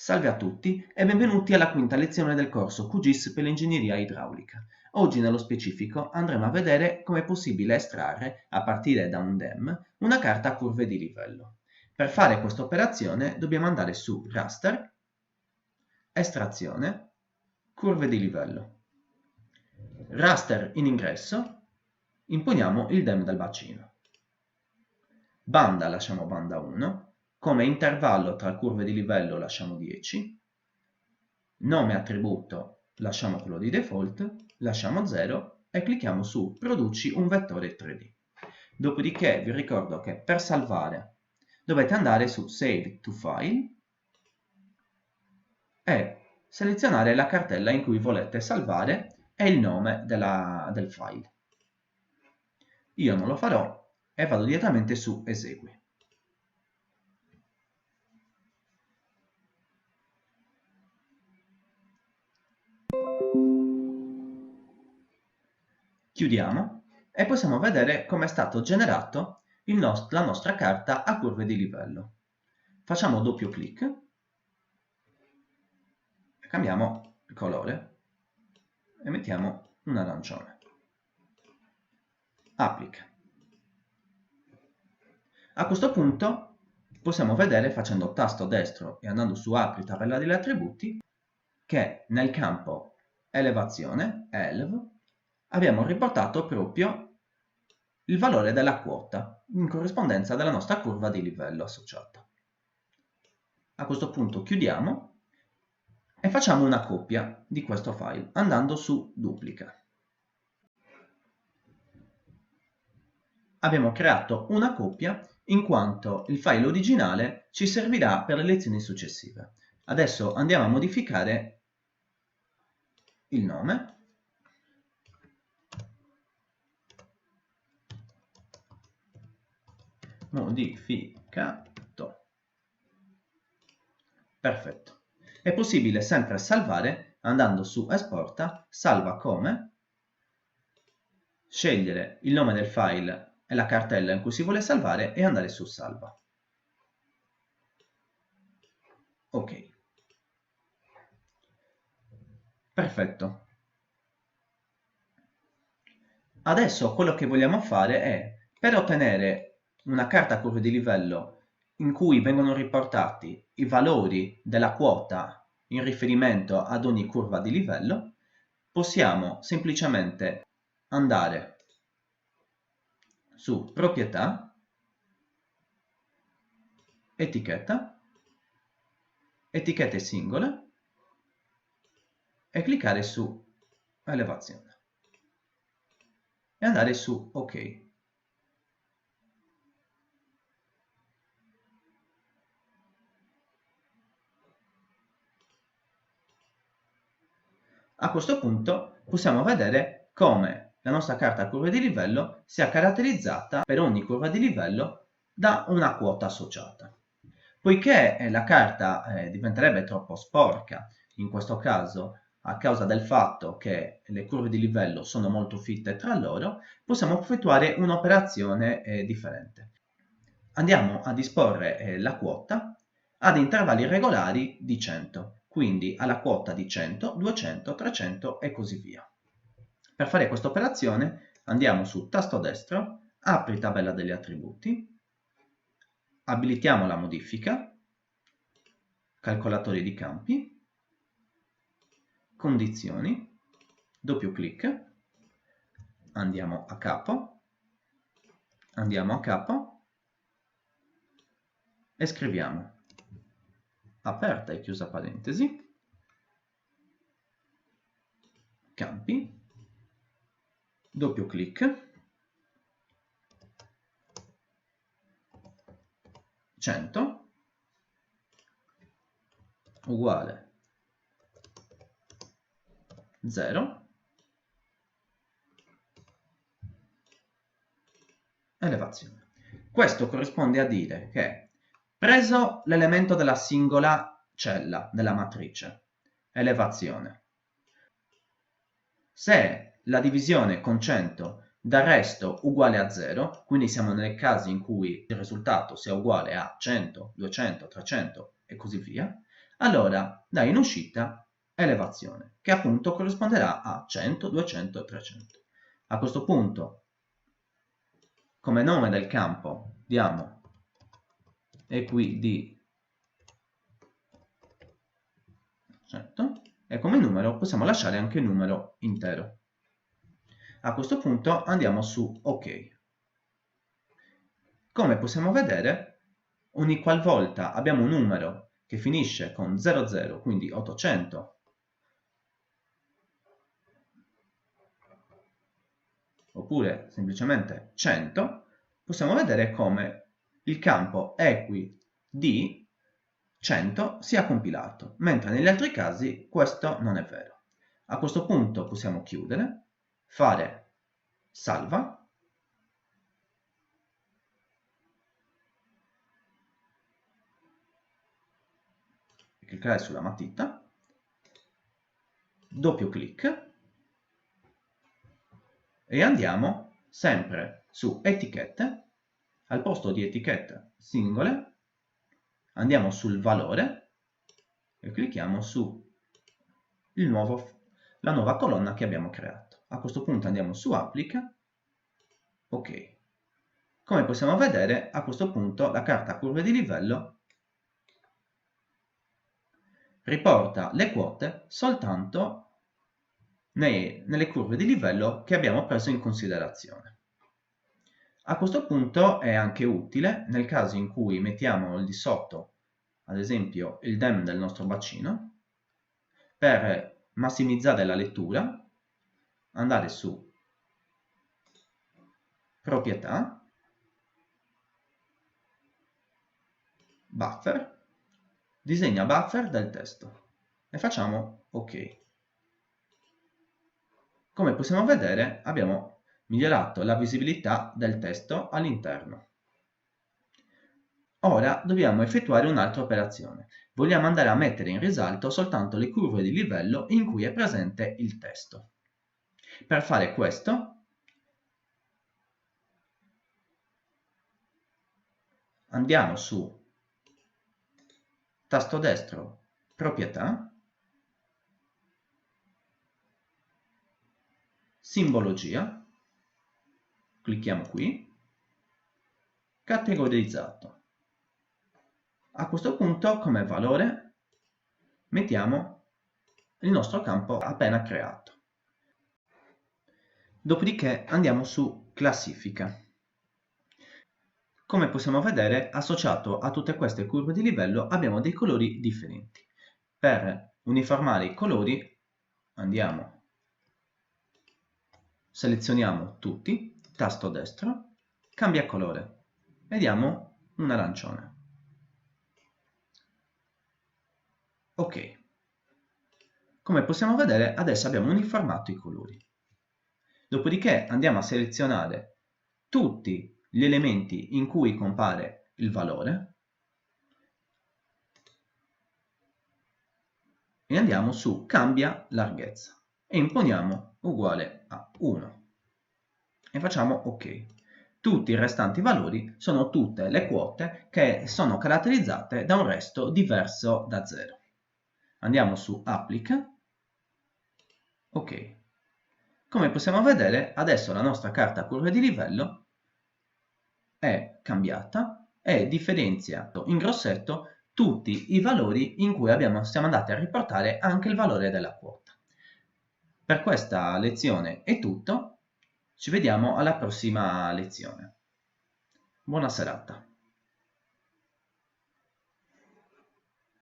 Salve a tutti e benvenuti alla quinta lezione del corso QGIS per l'ingegneria idraulica. Oggi nello specifico andremo a vedere come è possibile estrarre, a partire da un DEM, una carta a curve di livello. Per fare questa operazione dobbiamo andare su Raster, Estrazione, Curve di livello. Raster in ingresso, imponiamo il DEM del bacino. Banda lasciamo banda 1. Come intervallo tra curve di livello lasciamo 10, nome attributo lasciamo quello di default, lasciamo 0 e clicchiamo su produci un vettore 3D. Dopodiché vi ricordo che per salvare dovete andare su Save to File e selezionare la cartella in cui volete salvare e il nome del file. Io non lo farò e vado direttamente su Esegui. Chiudiamo e possiamo vedere come è stato generato la nostra carta a curve di livello. Facciamo doppio clic e cambiamo il colore e mettiamo un arancione. Applica. A questo punto possiamo vedere, facendo tasto destro e andando su Apri tabella degli attributi, che nel campo elevazione, ELV, abbiamo riportato proprio il valore della quota in corrispondenza della nostra curva di livello associata. A questo punto chiudiamo e facciamo una copia di questo file andando su Duplica. Abbiamo creato una copia in quanto il file originale ci servirà per le lezioni successive. Adesso andiamo a modificare il nome. Modificato. Perfetto. È possibile sempre salvare andando su Esporta, Salva come, scegliere il nome del file e la cartella in cui si vuole salvare e andare su Salva. Ok. Perfetto. Adesso quello che vogliamo fare è, per ottenere una carta a curve di livello in cui vengono riportati i valori della quota in riferimento ad ogni curva di livello, possiamo semplicemente andare su Proprietà, Etichetta, Etichette singole e cliccare su Elevazione e andare su OK. A questo punto possiamo vedere come la nostra carta a curve di livello sia caratterizzata per ogni curva di livello da una quota associata. Poiché la carta diventerebbe troppo sporca, in questo caso a causa del fatto che le curve di livello sono molto fitte tra loro, possiamo effettuare un'operazione differente. Andiamo a disporre la quota ad intervalli regolari di 100, quindi alla quota di 100, 200, 300 e così via. Per fare questa operazione andiamo su tasto destro, apri tabella degli attributi, abilitiamo la modifica, calcolatori di campi, condizioni, doppio clic, andiamo a capo e scriviamo aperta e chiusa parentesi, campi, doppio clic, 100 uguale 0, elevazione. Questo corrisponde a dire che, preso l'elemento della singola cella della matrice, elevazione, se la divisione con 100 dà resto uguale a 0, quindi siamo nei casi in cui il risultato sia uguale a 100, 200, 300 e così via, allora dà in uscita elevazione, che appunto corrisponderà a 100, 200 e 300. A questo punto, come nome del campo diamo equi di 100 e come numero possiamo lasciare anche il numero intero. A questo punto andiamo su OK. Come possiamo vedere, ogni qualvolta abbiamo un numero che finisce con 00, quindi 800, oppure semplicemente 100, possiamo vedere come il campo equi di 100 sia compilato, mentre negli altri casi questo non è vero. A questo punto possiamo chiudere, fare salva, cliccare sulla matita, doppio clic e andiamo sempre su etichette, al posto di etichette singole andiamo sul valore e clicchiamo su la nuova colonna che abbiamo creato. A questo punto andiamo su applica, ok. Come possiamo vedere, a questo punto la carta curve di livello riporta le quote soltanto nelle curve di livello che abbiamo preso in considerazione. A questo punto è anche utile nel caso in cui mettiamo lì sotto, ad esempio, il DEM del nostro bacino, per massimizzare la lettura, andare su proprietà, buffer, disegna buffer del testo e facciamo ok. Come possiamo vedere abbiamo migliorato la visibilità del testo all'interno. Ora dobbiamo effettuare un'altra operazione. Vogliamo andare a mettere in risalto soltanto le curve di livello in cui è presente il testo. Per fare questo andiamo su tasto destro proprietà, simbologia, clicchiamo qui, categorizzato. A questo punto come valore mettiamo il nostro campo appena creato. Dopodiché andiamo su classifica. Come possiamo vedere, associato a tutte queste curve di livello abbiamo dei colori differenti. Per uniformare i colori andiamo, selezioniamo tutti, tasto destro, cambia colore e diamo un arancione. Ok. Come possiamo vedere, adesso abbiamo uniformato i colori. Dopodiché andiamo a selezionare tutti gli elementi in cui compare il valore e andiamo su cambia larghezza e imponiamo uguale a 1 e facciamo ok. Tutti i restanti valori sono tutte le quote che sono caratterizzate da un resto diverso da 0. Andiamo su applica, ok. Come possiamo vedere, adesso la nostra carta curve di livello è cambiata e differenzia in grossetto tutti i valori in cui siamo andati a riportare anche il valore della quota. Per questa lezione è tutto, ci vediamo alla prossima lezione. Buona serata.